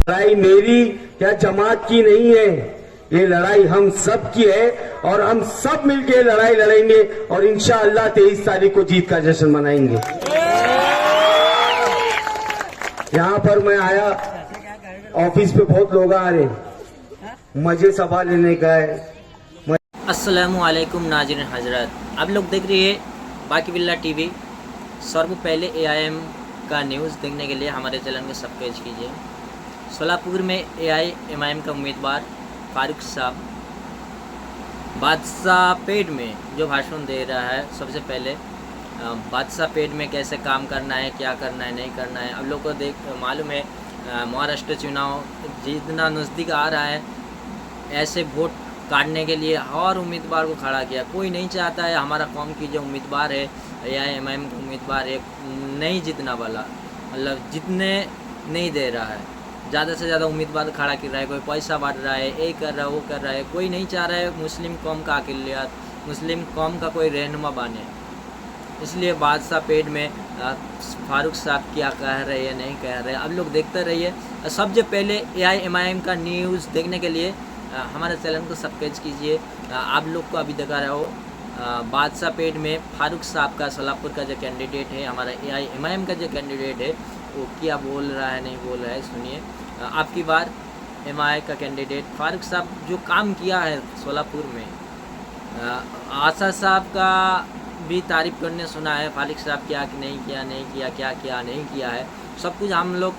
लड़ाई मेरी या जमात की नहीं है, ये लड़ाई हम सब की है और हम सब मिलकर लड़ाई लड़ेंगे और इंशाअल्लाह 23 तारीख को जीत का जश्न मनाएंगे। यहाँ पर मैं आया, ऑफिस पे बहुत लोग आ रहे, मुझे सभा लेने का है। अस्सलामुअलैकुम नाज़रीन हजरत, आप लोग देख रही है बाकी बिल्ला टीवी। सर्व पहले AIM का न्यूज़ देखने के लिए हमारे चैनल को सब्सक्राइब कीजिए। सोलापुर में AIMIM का उम्मीदवार फारूक साहब बादशाह पेट में जो भाषण दे रहा है, सबसे पहले बादशाह पेट में कैसे काम करना है, क्या करना है, नहीं करना है। आप लोग को मालूम है महाराष्ट्र चुनाव जितना नज़दीक आ रहा है, ऐसे वोट काटने के लिए और उम्मीदवार को खड़ा किया। कोई नहीं चाहता है हमारा कौम की जो उम्मीदवार है AIMIM का उम्मीदवार है नहीं जीतना वाला, मतलब जितने नहीं दे रहा है, ज़्यादा से ज़्यादा उम्मीदवार खड़ा कर रहा है। कोई पैसा बांट रहा है, ये कर रहा है, वो कर रहा है। कोई नहीं चाह रहा है मुस्लिम कौम का अक़लियत, मुस्लिम कौम का कोई रहनुमा बने। इसलिए बादशाह पेट में फारूक साहब क्या कह रहे हैं, नहीं कह रहे, अब लोग देखते रहिए। सबसे पहले AIMIM का न्यूज़ देखने के लिए हमारे चैनल को सब्सक्राइब कीजिए। आप लोग को अभी दिखा रहा हो बादशाह पेट में फारूक साहब का, सोलापुर का जो कैंडिडेट है, हमारा AIMIM का जो कैंडिडेट है, वो क्या बोल रहा है, नहीं बोल रहा है, सुनिए। आपकी बार MI का कैंडिडेट फारूक साहब जो काम किया है सोलापुर में, आशा साहब का भी तारीफ़ करने सुना है। फारूक साहब क्या नहीं किया, नहीं किया, क्या किया, नहीं किया है, सब कुछ हम लोग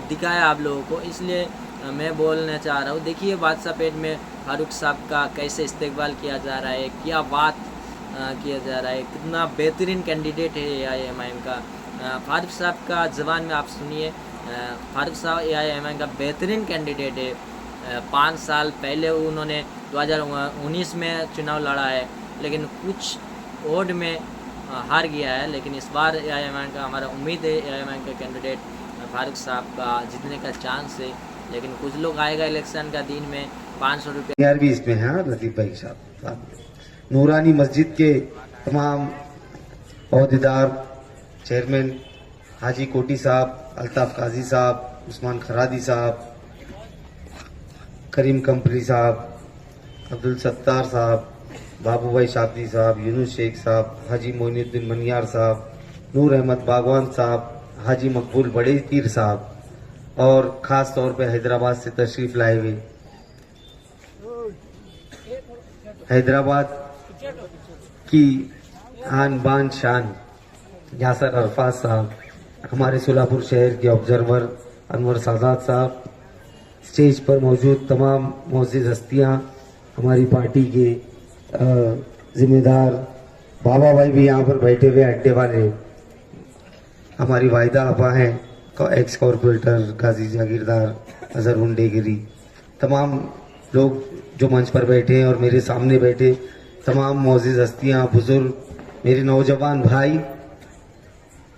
दिखाया आप लोगों को। इसलिए मैं बोलना चाह रहा हूँ, देखिए बादशाह पेट में फारूक साहब का कैसे इस्तेकबाल किया जा रहा है, क्या बात किया जा रहा है, कितना बेहतरीन कैंडिडेट है AIMIM का। फारूक साहब का ज़बान में आप सुनिए। फारूक साहब AIMIM का बेहतरीन कैंडिडेट है। 5 साल पहले उन्होंने 2019 में चुनाव लड़ा है, लेकिन कुछ वोट में हार गया है। लेकिन इस बार AIMIM का हमारा उम्मीद है AIMIM का कैंडिडेट फारूक साहब का जीतने का चांस है। लेकिन कुछ लोग आएगा इलेक्शन का दिन में 500 रुपये यार भी इसमें है। लतीफ़ भाई साहब, नूरानी मस्जिद के तमाम अहदेदार, चेयरमैन हाजी कोटी साहब, अल्ताफ काजी साहब, उस्मान खरादी साहब, करीम कंपनी साहब, अब्दुल सत्तार साहब, बाबू भाई शाब्दी साहब, यूनुस शेख साहब, हाजी मोइनुद्दीन मनियार साहब, नूर अहमद बागवान साहब, हाजी मकबूल बड़े पीर साहब, और ख़ास तौर पे हैदराबाद से तशरीफ़ लाए हुए हैदराबाद की आन बान शान यासर अरफात साहब, हमारे सोलापुर शहर के ऑब्जर्वर अनवर सादात साहब, स्टेज पर मौजूद तमाम मोअज़्ज़िज़ हस्तियाँ, हमारी पार्टी के ज़िम्मेदार बाबा भाई भी यहाँ पर बैठे हुए, अड्डे वाले, हमारी वाहिदा आपा हैं, एक्स कॉर्पोरेटर गाजी जागीरदार, अजहर उंडेगिरी, तमाम लोग जो मंच पर बैठे हैं और मेरे सामने बैठे तमाम मोअज़्ज़िज़ हस्तियाँ, बुजुर्ग, मेरे नौजवान भाई,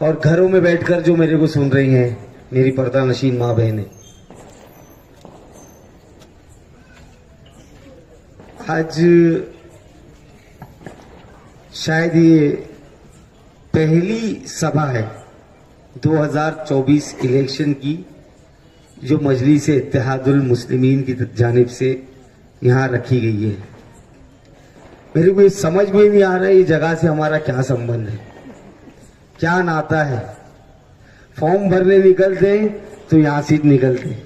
और घरों में बैठकर जो मेरे को सुन रही हैं मेरी पर्दा नशीन माँ बहनें। आज शायद ये पहली सभा है 2024 इलेक्शन की जो मजलिस इत्तेहादुल मुस्लिमीन की जानिब से यहाँ रखी गई है। मेरे को ये समझ में नहीं आ रहा है ये जगह से हमारा क्या संबंध है, क्या नाता है। फॉर्म भरने निकलते हैं तो यहाँ सीट निकलते हैं,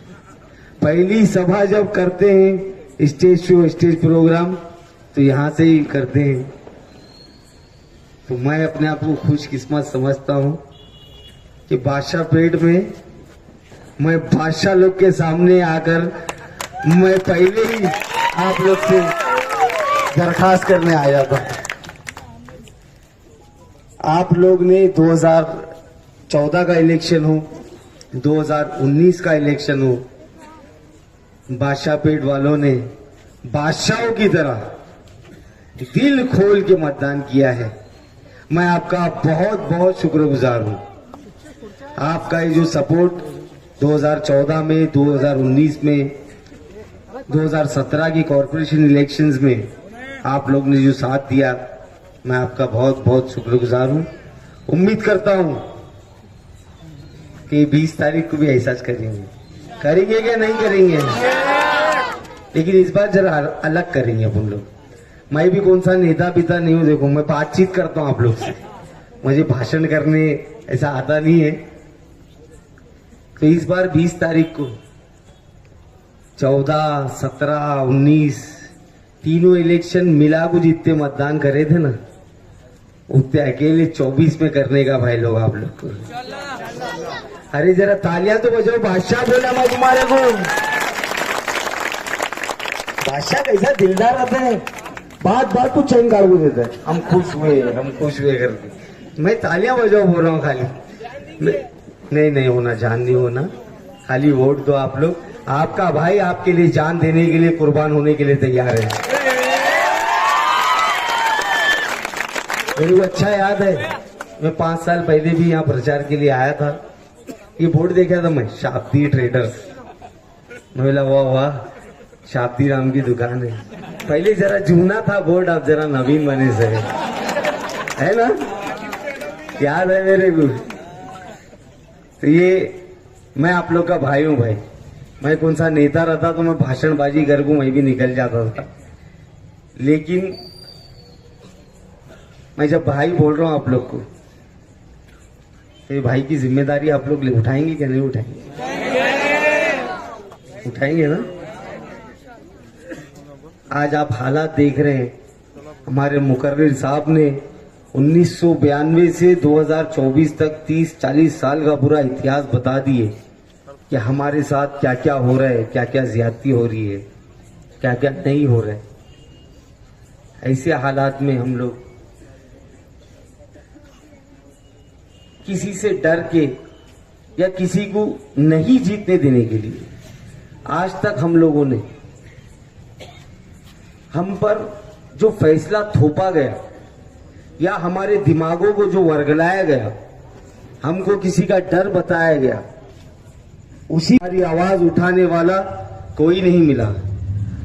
पहली सभा जब करते हैं स्टेज शो, स्टेज प्रोग्राम, तो यहाँ से ही करते हैं। तो मैं अपने आप को खुशकिस्मत समझता हूँ कि बादशाह पेट में मैं बादशाह लोग के सामने आकर मैं पहले ही आप लोग से दरखास्त करने आया था। आप लोग ने 2014 का इलेक्शन हो, 2019 का इलेक्शन हो, बादशाह पेट वालों ने बादशाहों की तरह दिल खोल के मतदान किया है। मैं आपका बहुत बहुत शुक्रगुजार हूं। आपका ये जो सपोर्ट 2014 में, 2019 में, 2017 की कॉरपोरेशन इलेक्शंस में आप लोग ने जो साथ दिया, मैं आपका बहुत बहुत शुक्रगुजार हूं। उम्मीद करता हूं कि 20 तारीख को भी ऐसा करेंगे। करेंगे क्या नहीं करेंगे? लेकिन इस बार जरा अलग करेंगे अपन लोग। मैं भी कौन सा नेता पिता नहीं हूं, देखो मैं बातचीत करता हूं आप लोग से, मुझे भाषण करने ऐसा आता नहीं है। तो इस बार 20 तारीख को 14, 17, 19 तीनों इलेक्शन मिला को जितने मतदान करे थे ना, उतने अकेले 24 में करने का भाई लोग आप लोग को। अरे जरा तालियां तो बजाओ, बादशाह बोला मैं तुम्हारे को। बादशाह कैसा दिलदार रहता है, बात बात को चैन काट देता है। हम खुश हुए करके मैं तालियां बजाओ बोल रहा हूँ खाली। नहीं होना, जान नहीं होना, खाली वोट दो आप लोग। आपका भाई आपके लिए जान देने के लिए, कुर्बान होने के लिए तैयार है। मेरे को अच्छा याद है, मैं 5 साल पहले भी यहाँ प्रचार के लिए आया था। ये बोर्ड देखा था मैं, शाब्दी ट्रेडर्स। मैं बोला वाह शाब्दी राम की दुकान है। पहले जरा जूना था बोर्ड, अब जरा नवीन बने से है ना, याद है मेरे को। तो ये मैं आप लोग का भाई हूं भाई। मैं कौन सा नेता रहता तो मैं भाषणबाजी कर को मैं भी निकल जाता था, लेकिन मैं जब भाई बोल रहा हूं आप लोग को, तो ये भाई की जिम्मेदारी आप लोग उठाएंगे क्या नहीं उठाएंगे? उठाएंगे ना। आज आप हालात देख रहे हैं, हमारे मुकर्रिर साहब ने 1992 से 2024 तक 30-40 साल का पूरा इतिहास बता दिए कि हमारे साथ क्या क्या हो रहा है, क्या क्या ज्यादती हो रही है, क्या क्या नहीं हो रहा है। ऐसे हालात में हम लोग किसी से डर के या किसी को नहीं जीतने देने के लिए आज तक हम लोगों ने हम पर जो फैसला थोपा गया या हमारे दिमागों को जो वर्गलाया गया, हमको किसी का डर बताया गया, उसी हमारी आवाज उठाने वाला कोई नहीं मिला।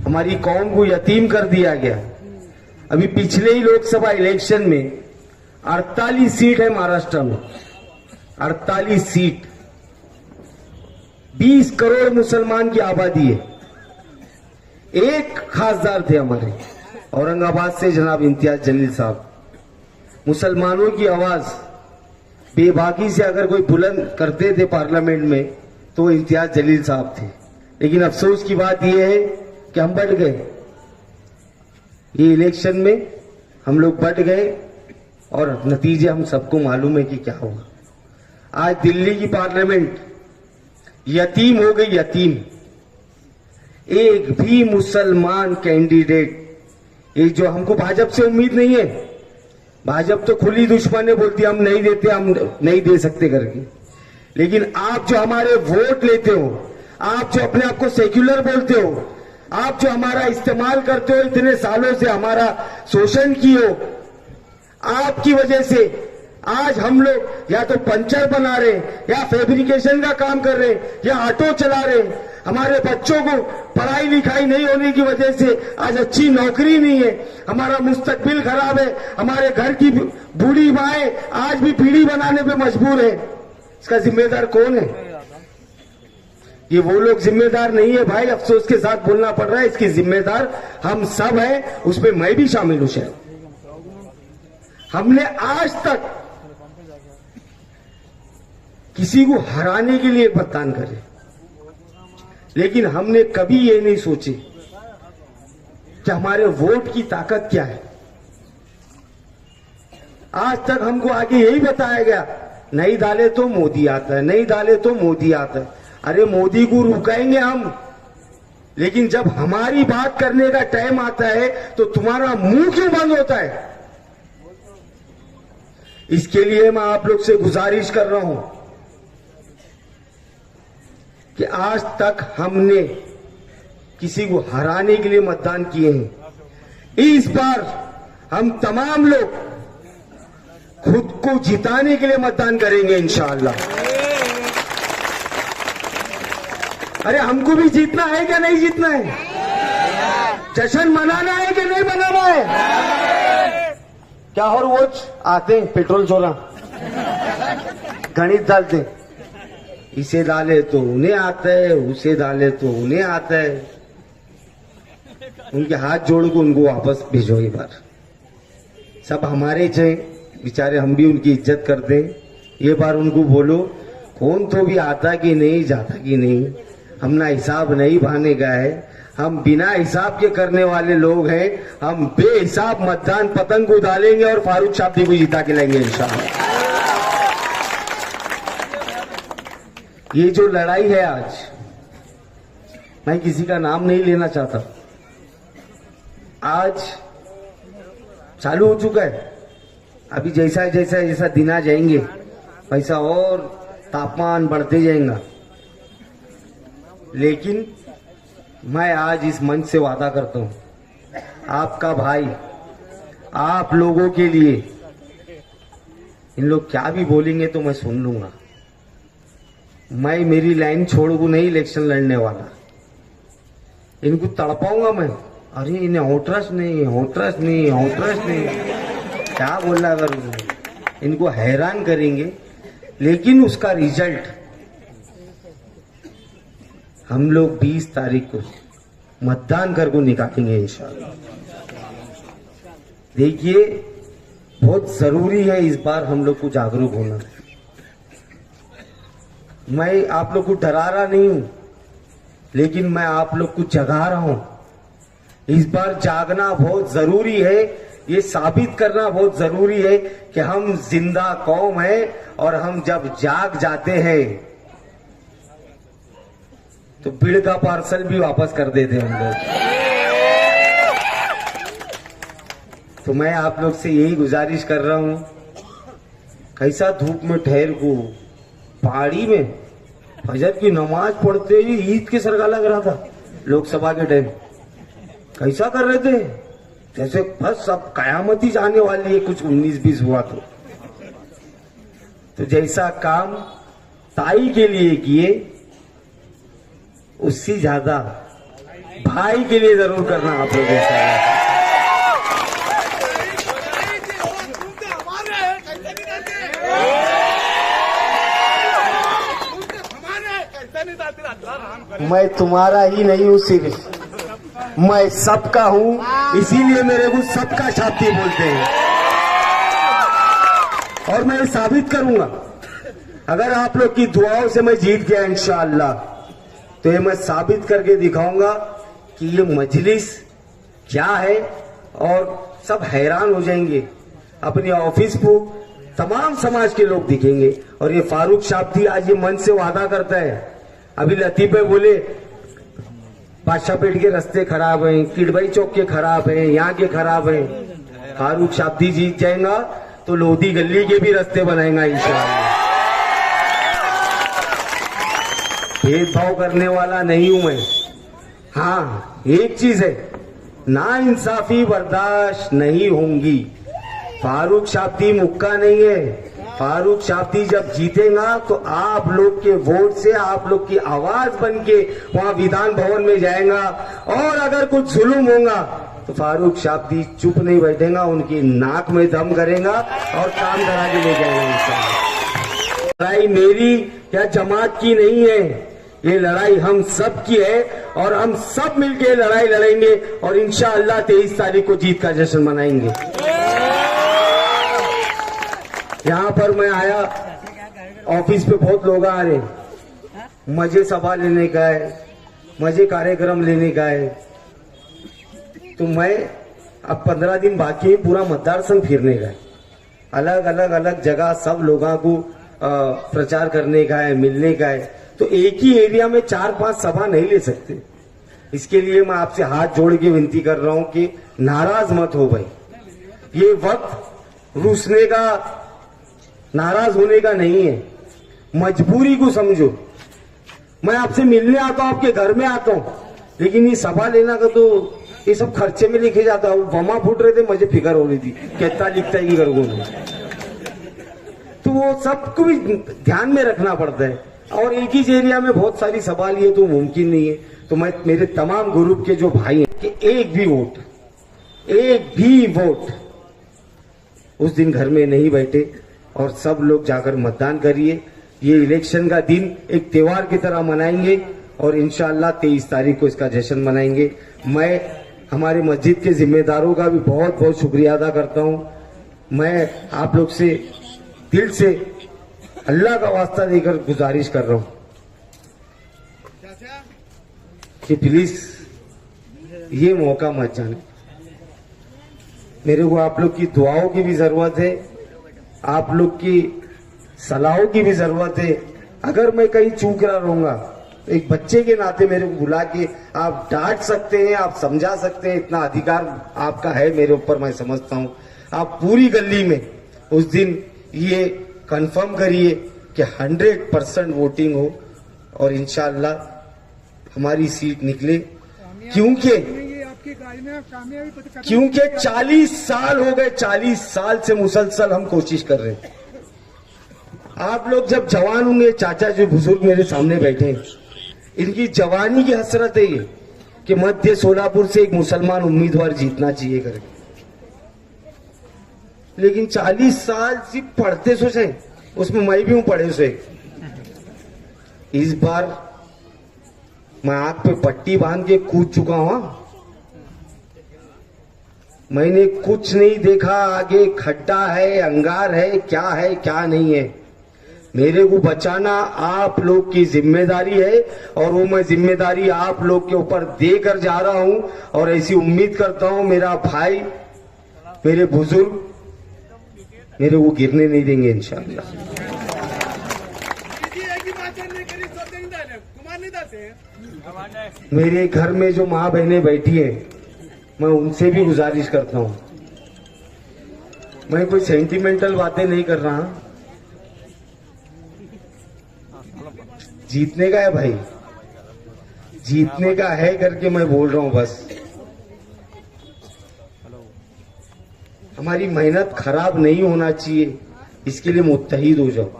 हमारी कौम को यतीम कर दिया गया। अभी पिछले ही लोकसभा इलेक्शन में 48 सीट है महाराष्ट्र में, 48 सीट, 20 करोड़ मुसलमान की आबादी है। एक खासदार थे हमारे औरंगाबाद से जनाब इम्तियाज जलील साहब। मुसलमानों की आवाज बेबाकी से अगर कोई बुलंद करते थे पार्लियामेंट में तो इम्तियाज जलील साहब थे। लेकिन अफसोस की बात यह है कि हम बढ़ गए, ये इलेक्शन में हम लोग बढ़ गए और नतीजे हम सबको मालूम है कि क्या हुआ। आज दिल्ली की पार्लियामेंट यतीम हो गई, यतीम। एक भी मुसलमान कैंडिडेट, ये जो हमको भाजपा से उम्मीद नहीं है, भाजपा तो खुली दुश्मन है, बोलती हम नहीं देते, हम नहीं दे सकते करके। लेकिन आप जो हमारे वोट लेते हो, आप जो अपने आप को सेक्युलर बोलते हो, आप जो हमारा इस्तेमाल करते हो, इतने सालों से हमारा शोषण किए हो, आपकी वजह से आज हम लोग या तो पंचर बना रहे या फैब्रिकेशन का काम कर रहे या ऑटो चला रहे। हमारे बच्चों को पढ़ाई लिखाई नहीं होने की वजह से आज अच्छी नौकरी नहीं है, हमारा मुस्तकबिल खराब है, हमारे घर की बूढ़ी माएं आज भी पीढ़ी बनाने पे मजबूर है। इसका जिम्मेदार कौन है? ये वो लोग जिम्मेदार नहीं है भाई, अफसोस के साथ बोलना पड़ रहा है। इसकी जिम्मेदार हम सब है, उसमें मैं भी शामिल हूं। शायद हमने आज तक किसी को हराने के लिए मतदान करे, लेकिन हमने कभी ये नहीं सोचे कि हमारे वोट की ताकत क्या है। आज तक हमको आगे यही बताया गया, नहीं डाले तो मोदी आता है, नहीं डाले तो मोदी आता है। अरे मोदी को रुकाएंगे हम, लेकिन जब हमारी बात करने का टाइम आता है तो तुम्हारा मुंह क्यों बंद होता है? इसके लिए मैं आप लोग से गुजारिश कर रहा हूं कि आज तक हमने किसी को हराने के लिए मतदान किए हैं। इस बार हम तमाम लोग खुद को जिताने के लिए मतदान करेंगे इंशाअल्लाह। अरे हमको भी जीतना है क्या नहीं जीतना है? जश्न मनाना है कि नहीं मनाना है? क्या और वो आते हैं पेट्रोल चोरा, गणित डालते, इसे डाले तो उन्हें आता है, उसे डाले तो उन्हें आता है। उनके हाथ जोड़ के उनको वापस भेजो एक बार। सब हमारे चाहे बेचारे, हम भी उनकी इज्जत करते हैं। ये बार उनको बोलो कौन तो भी आता कि नहीं, जाता कि नहीं, हम ना हिसाब नहीं बहाने गए है, हम बिना हिसाब के करने वाले लोग हैं। हम बेहिसाब मतदान पतंग को डालेंगे और फारूक शाब्दी को जिता के लाएंगे इंशाअल्लाह। ये जो लड़ाई है आज, मैं किसी का नाम नहीं लेना चाहता, आज चालू हो चुका है। अभी जैसा जैसा जैसा दिन आ जाएंगे वैसा और तापमान बढ़ते जाएगा। लेकिन मैं आज इस मंच से वादा करता हूं, आपका भाई आप लोगों के लिए, इन लोग क्या भी बोलेंगे तो मैं सुन लूंगा। मैं मेरी लाइन छोड़ को नहीं इलेक्शन लड़ने वाला, इनको तड़पाऊंगा मैं। अरे इन्हें होटरस नहीं, होटरस नहीं, होटरस नहीं, क्या बोला करूंगा, इनको हैरान करेंगे। लेकिन उसका रिजल्ट हम लोग 20 तारीख को मतदान कर को निकालेंगे इंशाअल्लाह। देखिए बहुत जरूरी है इस बार हम लोग को जागरूक होना। मैं आप लोग को डरा रहा नहीं हूं, लेकिन मैं आप लोग को जगा रहा हूं। इस बार जागना बहुत जरूरी है, ये साबित करना बहुत जरूरी है कि हम जिंदा कौम है और हम जब जाग जाते हैं तो भीड़ का पार्सल भी वापस कर देते हैं हम लोग। तो मैं आप लोग से यही गुजारिश कर रहा हूं, कैसा धूप में ठहर को पहाड़ी में फजर की नमाज पढ़ते ही ईद के सरगा लग रहा था। लोकसभा के टाइम कैसा कर रहे थे, जैसे बस अब कयामत ही जाने वाली है, कुछ 19-20 हुआ तो जैसा काम ताई के लिए किए उससे ज्यादा भाई के लिए जरूर करना आप लोगों से। मैं तुम्हारा ही नहीं हूं, सिर्फ मैं सबका हूं, इसीलिए मेरे को सबका शाब्दी बोलते हैं। और मैं साबित करूंगा, अगर आप लोग की दुआओं से मैं जीत गया इंशाअल्लाह, तो ये मैं साबित करके दिखाऊंगा कि ये मजलिस क्या है, और सब हैरान हो जाएंगे। अपने ऑफिस को तमाम समाज के लोग दिखेंगे। और ये फारूक शाब्दी आज ये मन से वादा करता है। अभी लतीफ भाई बोले बादशाहपेट के रास्ते खराब हैं, किडबाई चौक के खराब हैं, यहाँ के खराब हैं। फारूक शाब्दी जीत जाएगा तो लोधी गली के भी रास्ते बनाएगा इंशाअल्लाह। भेदभाव करने वाला नहीं हूं मैं। हाँ एक चीज है, ना इंसाफी बर्दाश्त नहीं होंगी। फारूक शाब्दी मुक्का नहीं है। फारूक शाब्दी जब जीतेगा तो आप लोग के वोट से, आप लोग की आवाज बन के वहां विधान भवन में जाएगा। और अगर कुछ जुल्म होगा तो फारूक शाब्दी चुप नहीं बैठेगा, उनकी नाक में दम करेगा और काम करा के ले जाएगा। लड़ाई मेरी या जमात की नहीं है, ये लड़ाई हम सब की है और हम सब मिलके लड़ाई लड़ेंगे और इंशाअल्लाह 23 तारीख को जीत का जश्न मनाएंगे। यहाँ पर मैं आया, ऑफिस पे बहुत लोग आ रहे, मजे सभा लेने का है, मजे कार्यक्रम लेने का है। तो मैं अब 15 दिन बाकी है, पूरा मतदार संघ फिरने का है, अलग अलग जगह सब लोगों को प्रचार करने का है, मिलने का है। तो एक ही एरिया में 4-5 सभा नहीं ले सकते। इसके लिए मैं आपसे हाथ जोड़ के विनती कर रहा हूं कि नाराज मत हो भाई। ये वक्त रूसने का, नाराज होने का नहीं है, मजबूरी को समझो। मैं आपसे मिलने आता हूं, आपके घर में आता हूं, लेकिन ये सभा लेना का तो ये सब खर्चे में लिखे जाता है। बमा फूट रहे थे, मुझे फिक्र हो रही थी कितना लिखता है घर को, तो वो सबको भी ध्यान में रखना पड़ता है। और एक ही एरिया में बहुत सारी सभा लिए तो मुमकिन नहीं है। तो मैं मेरे तमाम ग्रुप के जो भाई हैं कि एक भी वोट उस दिन घर में नहीं बैठे और सब लोग जाकर मतदान करिए। ये इलेक्शन का दिन एक त्योहार की तरह मनाएंगे और इंशाअल्लाह 23 तारीख को इसका जश्न मनाएंगे। मैं हमारे मस्जिद के जिम्मेदारों का भी बहुत बहुत शुक्रिया अदा करता हूं। मैं आप लोग से दिल से अल्लाह का वास्ता देकर गुजारिश कर रहा हूं कि प्लीज ये मौका मत जाने। मेरे को आप लोग की दुआओं की भी जरूरत है, आप लोग की सलाहों की भी जरूरत है। अगर मैं कहीं चूक रहा रहूंगा, एक बच्चे के नाते मेरे को बुला के आप डांट सकते हैं, आप समझा सकते हैं, इतना अधिकार आपका है मेरे ऊपर, मैं समझता हूं। आप पूरी गली में उस दिन ये कंफर्म करिए कि 100% वोटिंग हो और इंशाअल्लाह हमारी सीट निकले, क्योंकि 40 साल हो गए, 40 साल से मुसलसल हम कोशिश कर रहे हैं। आप लोग जब जवान होंगे, चाचा जो बुजुर्ग मेरे सामने बैठे हैं, इनकी जवानी की हसरत है ये कि मध्य सोलापुर से एक मुसलमान उम्मीदवार जीतना चाहिए करके, लेकिन 40 साल सिर्फ पढ़ते सोचे, उसमें मैं भी हूं पढ़े से। इस बार मैं आंख पे पट्टी बांध के कूद चुका हूं। मैंने कुछ नहीं देखा, आगे खड्डा है, अंगार है, क्या नहीं है। मेरे को बचाना आप लोग की जिम्मेदारी है और वो मैं जिम्मेदारी आप लोग के ऊपर देकर जा रहा हूं और ऐसी उम्मीद करता हूं मेरा भाई, मेरे बुजुर्ग मेरे को गिरने नहीं देंगे इंशाअल्लाह। मेरे घर में जो माँ बहनें बैठी हैं, मैं उनसे भी गुजारिश करता हूं, मैं कोई सेंटिमेंटल बातें नहीं कर रहा। जीतने का है भाई, जीतने का है करके मैं बोल रहा हूं बस। हमारी मेहनत खराब नहीं होना चाहिए, इसके लिए मुत्तहिद हो जाओ।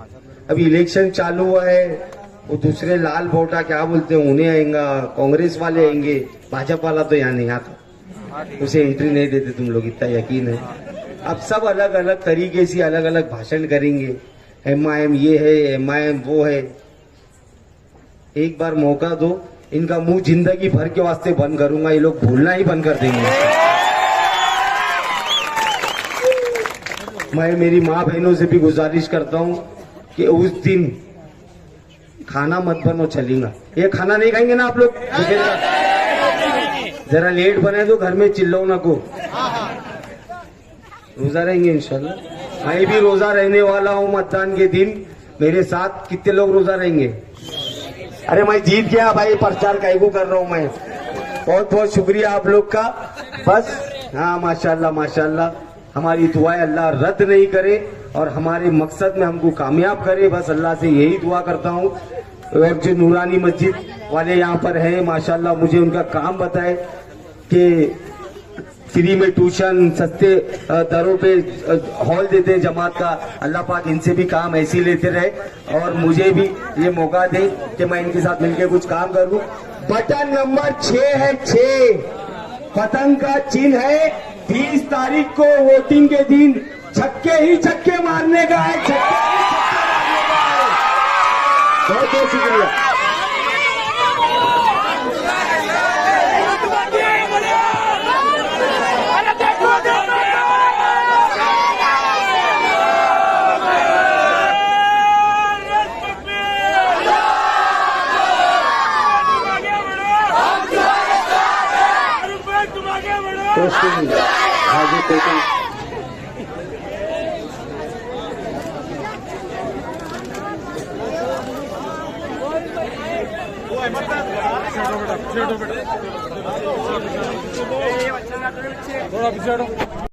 अभी इलेक्शन चालू हुआ है, वो दूसरे लाल बोटा क्या बोलते हैं, उन्हें आएंगे, कांग्रेस वाले आएंगे, भाजपा वाला तो यहाँ नहीं आता, उसे एंट्री नहीं देते, तुम लोग इतना यकीन है। अब सब अलग अलग तरीके से अलग अलग भाषण करेंगे, MIM ये है, MIM वो है। एक बार मौका दो, इनका मुंह जिंदगी भर के वास्ते बंद करूंगा, ये लोग भूलना ही बंद कर देंगे। मैं मेरी माँ बहनों से भी गुजारिश करता हूं कि उस दिन खाना मत बनो, चलेगा। ये खाना नहीं खाएंगे ना आप लोग? जरा लेट बने तो घर में चिल्लाओ ना को। रोजा रहेंगे इंशाल्लाह। मैं भी रोजा रहने वाला हूं मतदान के दिन। मेरे साथ कितने लोग रोजा रहेंगे? अरे मैं जीत गया भाई, प्रचार काहे को कर रहा हूं मैं। बहुत बहुत शुक्रिया आप लोग का। बस हाँ, माशाल्लाह माशाल्लाह, हमारी दुआएं अल्लाह रद्द नहीं करे और हमारे मकसद में हमको कामयाब करे, बस अल्लाह से यही दुआ करता हूँ। और जो नूरानी मस्जिद वाले यहाँ पर हैं, माशाल्लाह मुझे उनका काम बताए कि फ्री में ट्यूशन, सस्ते दरों पे हॉल देते हैं जमात का। अल्लाह पाक इनसे भी काम ऐसे ही लेते रहे और मुझे भी ये मौका दे कि मैं इनके साथ मिलकर कुछ काम करूं। बटन नंबर 6 है, 6 पतंग का चिन्ह है। 20 तारीख को वोटिंग के दिन छक्के ही छक्के मारने का है, छक्के ही छक्के मारने का है। बहुत बहुत शुक्रिया। थोड़ा पीछे हटो।